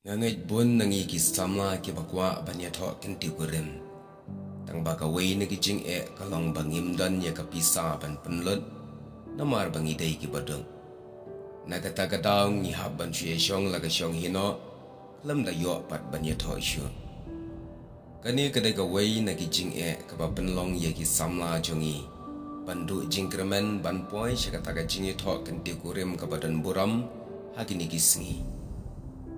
Ngangit bun nangi ki samla ki bakwa banya tho kenti kurim. Tang baka wei na ki jing kalong bangim dan ya ka pisa ban penlut. Namar bangi dai ki badung. Nagata kadaw ngi haban shuye shong laga shong hino. Lam da yo pat banya tho shu. Kani kadai ka wei na ki jing ka ba penlong ya ki samla jongi. Bandu jing kremen ban poi shakata ka jing tho kenti kurim ka badan buram hagini ki singi.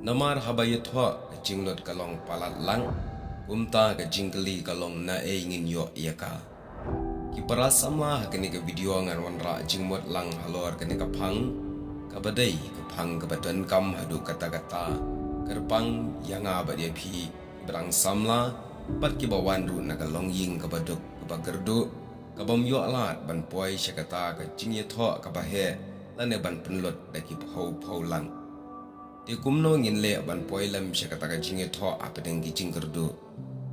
Namar habaya thwa ka jinglot kalong palat lang kumta ka jingkeli kalong na ingin yo yaka ki para samla kani ka video ngan wanra jingmot lang halor kani ka phang ka badai ka phang ka badan kam hadu kata-kata kerpang yang abade phi berang samla pat ki bawan ru na kalong ying ka baduk ka bagerdu ka bom yo alat ban poi shakata ka jingye thwa ka bahe lane ban penlot daki phau lang Di kumno ngin le ban poilam shakata ka jinge tho apedeng ki jingkerdu.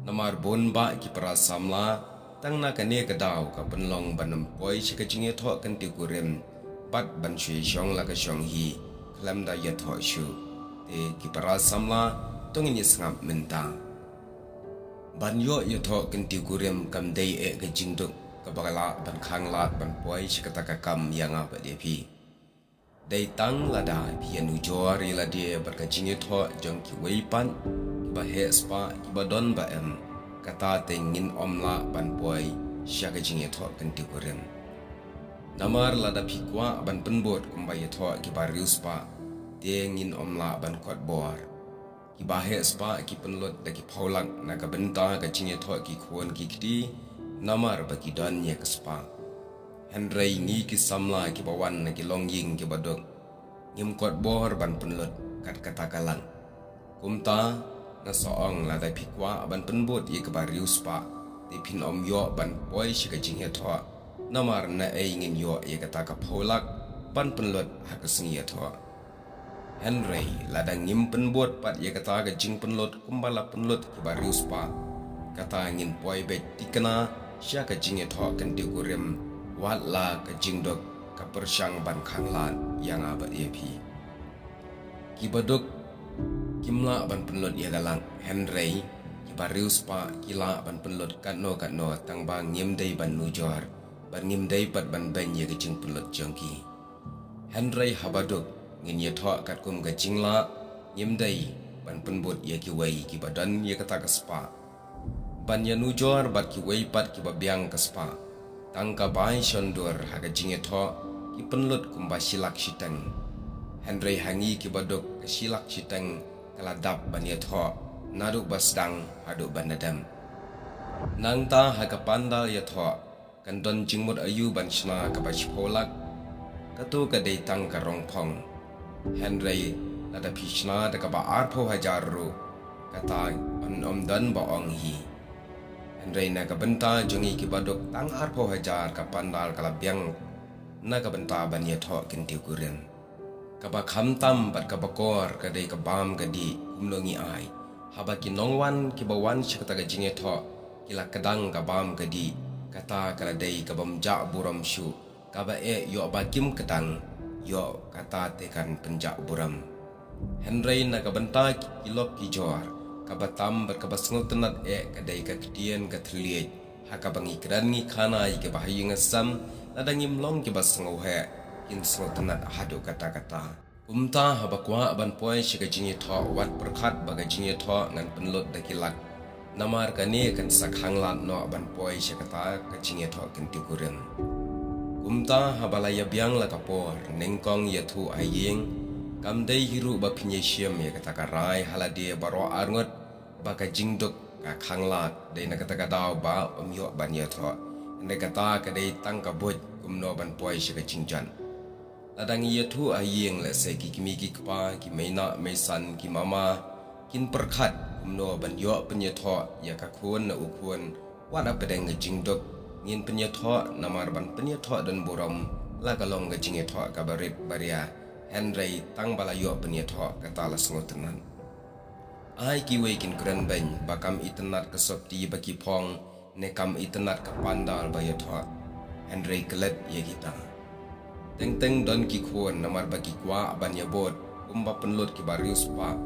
Namar bon ba ki para samla tang na ka ne ka daw ka penlong banam poi shaka jinge tho kan ti kurim bat ban shui shong la ka shong hi klam da ya tho shu. Te ki para samla tongin ni sangap menta. Ban yo ya tho kan ti kurim kam dei ka jingduk ka bagala ban khang lat ban poi shakata ka kam yang apa de pi. Day tang lada pianu jori la dia berkacing tho jong ki weipan ki ba he spa ki ba don ba em kata tengin omla ban poi sya ka jing tho kan ti kurim namar lada pikwa ban penbot kumbai tho ki ba rius pa tengin omla ban kot bor ki ba he spa ki penlot da ki phaulang na ka benta ka jing tho ki khon ki kiti namar ba ki don ye ka spa Henry ngi ki samla ki bawan na ki longying ki badok ngim kot bor ban penlut kat kata kalang kumta na soong la dai pikwa ban penbot ye ke barius pa ti pin om yo ban poi shi ka jing he tho namar na ngin yo ye kata ka pholak ban penlut ha ka sing ye tho Henry la da ngim penbot pat ye kata ka jing penlut kumbala penlut ki barius pa kata ngin poi be tikna sya ka jing he tho kan ti kurim wat la ka jingdok ka persyang ban khanglan yang aba epi ki baduk kimla ban penlut ya galang Henry ki barius pa kila ban penlut katno tang ba ngim dei ban nujor ban ngim dei pat ban ben ye ka jing penlut jongki Henry habaduk ngin ye tho kat kum ka jingla ngim dei ban penbut ye ki wei ki badan ye kata ka spa ban ya nujor bat ki wei pat ki babiang ka spa Tangka bai shondur haga jinge tho ki penlut kumba silak shiteng Henry hangi ki badok ke silak shiteng kaladap banya tho naduk basdang haduk banadam nangta haga pandal ya tho kandon jingmut ayu ban shna ka bashpolak katu ka dei tang ka rongpong Henry lada pishna da ka ba arpho hajaru kata on dan ba ong hi Henry na kabenta jongi ki badok tang arpo hajar ka pandal kalabyang na kabenta banya tho kinti kurin kaba khamtam bat kabakor kadai kabam gadi kumlongi ai haba ki nongwan ki bawan shakata ga jinge tho kila kadang kabam gadi kata kaladai kabam ja buram shu kaba yo bakim kadang yo kata tekan penjak buram Henry na kabenta kilok ki jor kabatam berkabasngot tenat kadai ka ketian ka thliej hakabangi krani khana ke bahayi ngasam ladang imlong ke basngau he in sngot tenat hadu kata-kata kumta habakwa ban poi shika jingi tho wat perkhat baga jingi tho ngan penlut dakilak namar kani kan sakhanglat no ban poi shikata ka jingi tho kinti kuren kumta habalaya biang la kapor nengkong yathu aying kamdai hiru ba pinyesiam ya kata karai halade baro arngot baka jingdok ka khanglat dei na kata daw ba omyo banya tho ne kata ka dei tang ka boj kumno ban poi shi ka jingjan ladang yathu ayeng la se ki kimi ki kpa ki meina meisan ki mama kin perkhat kumno ban yo penya tho ya ka khon na ukun wada pedeng jingdok ngin penya tho namar ban penya tho dan borom la kalong ga jinge tho ka barit baria Henry tang balayo penya tho kata la sngotenan ai ki wekin kran ben bakam itenat kesopti baki pong nekam itenat ke pandal bayo tho Henry kelet ye kita teng don ki khon namar baki kwa ban ya bot kumba penlut ki barius pa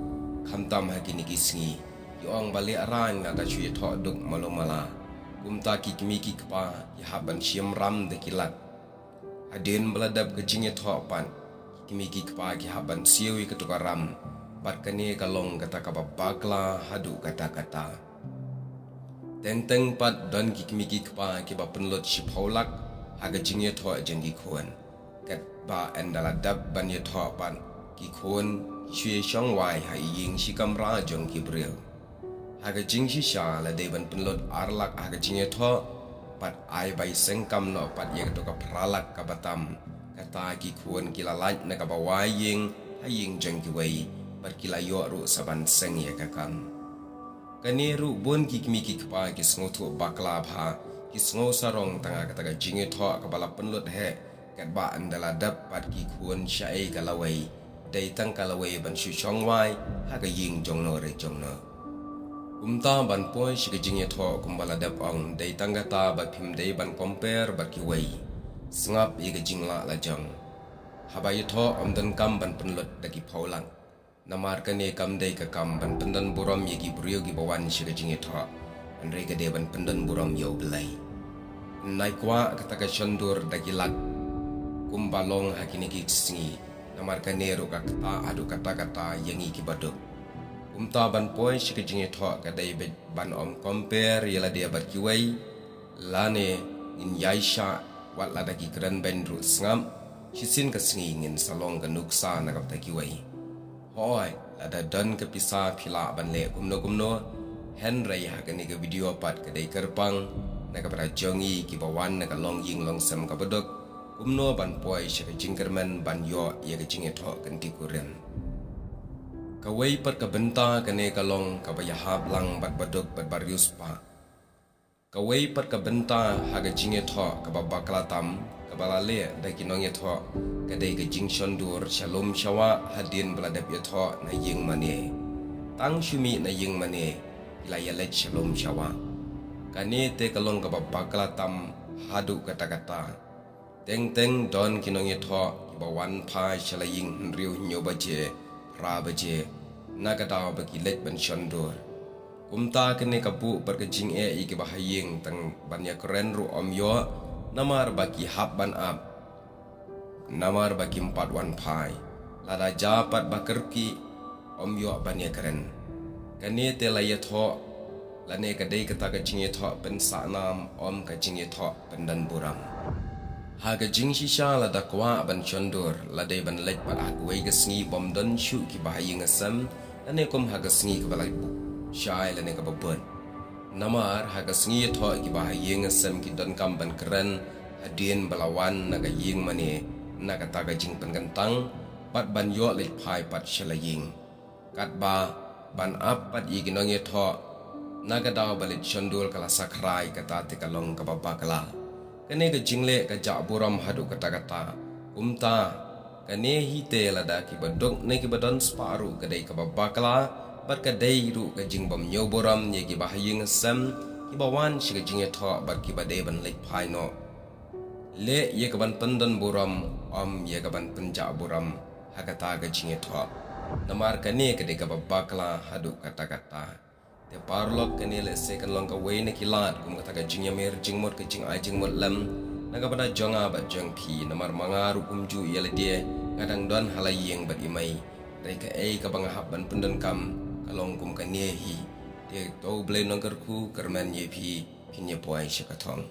Khamtam hakini kisngi yong bali aran na da chui tho duk malomala kumta ki kimi ki kpa ya haban siam ram de kilat adin beladap ke jinge tho pan kimi ki kpa ki haban siwi ke tukaram bat kane kalong kata kapa bakla hadu kata-kata teng pat don ki kimi ki kpa ki ba penlot si paulak haga jinge tho jengi khon kat ba endala dab ban ye tho pan ki khon Shui Shang Wai hai ying si kamra jong ki bril. Haga jing si sha la devan penlot arlak haga jing tho pat ai bai sengkam no pat ye to ka pralak ka batam kata ki kuan kilalaj na ka bawai ying hai ying jong ki wei pat kilayo ru saban seng ye ka kam. Kani ru bon ki kimi ki kpa ki sngo thu bakla bha ki sngo sarong tanga kata ka jing tho ka bala penlot he kat ba andala dap pat ki kuan sha ai ka lawai day tang kalaway ban shu chong wai haga ying jong no re jong no kumta ban poi shi jing ye tho kumbala dap ong day tang gata ba phim day ban compare ba ki wei sngap ye jing la la jong haba ye tho dan kam ban penlot da ki phaulang namar ka ne kam day ka kam ban pendan buram ye ki brio ki bawan shi jing ye tho an re ka de ban pendan buram yo belai nai kwa kata ka chandur da ki lat kumbalong hakini ki singi namar kanero ka kata adu kata-kata yang iki baduk umta ban poi shi kejing tho ka dai ban om compare yela dia bar kiwai lane in yaisha wat la da ki kran ben ru sngam shisin ka singi ngin salong ka nuksa na ka ta kiwai hoi la da dan ka pisa phila ban le kumno henry ha ka ni ka video pat ka dai kerpang na ka pra jongi ki bawan na ka long ying long sam ka baduk kumno ban poi shi ka jingkerman ban yo ye ka jinge tho kan ti kuren ka wei pat ka benta ka ne ka long ka ba ya hab lang bat baduk bat barius pa ka wei pat ka benta ha ka jinge tho ka ba bakla tam ka ba le da ki nong ye tho ka dei ka jing shondur shalom shawa hadin bladap ye tho na ying mane tang shumi na ying mane ila ya le shalom shawa ka ne te ka long ka ba bakla tam hadu kata-kata Teng don kinong ye tho ki ba wan pha shalaying riu nyo ba je ra ba je naga daw ba ki let ban shondur kumta kene ka bu bar ka jing e ki ba haying tang ban ya kren ru om yo namar ba ki hab ban ap namar ba ki 4 wan phai lada japat ba kerki om yo ban ya kren kane te la ye tho la ne ka dei ka ta ka jing ye tho pen sa nam om ka jing ye tho pen dan buram haga jing shisha la da kwa ban chondur la de ban lek pat ag wei ga sngi bom don shu ki ba ying asam la ne kom haga sngi ka balai bu shai la ne ka babon namar haga sngi tho ki ba ying asam ki don kam ban kran adien balawan naga ying mane naga taga jing pen gantang pat ban yo lek phai pat shala ying kat ba ban ap pat yi ginong ye tho naga daw balit chondur kala sakrai kata te kalong ka babakala kane ka jingle ka ja buram hadu kata-kata umta kane hi te lada ki badok ne ki badon sparu ka dei ka babakala bat ka dei ru ka jingbom nyo buram ye ki bahaying sam ki bawan shi ka jinge tho bat ki bade ban lek phai no le ye ka ban pandan buram ye ka ban panja buram hakata ka jinge tho namar kane ka dei ka babakala hadu kata-kata te parlok kane le se kan long ka wei ne kilat kum kata ka jing yamer jing mot ka jing ai jing mot lam naga pada jonga ba jong phi namar mangaru kum ju yele die ngadang don halayeng bat imai dai ka ei ka bang hab ban pundan kam kalong kum ka ne hi te to ble nong ku kerman ye phi phin ye poi shakathong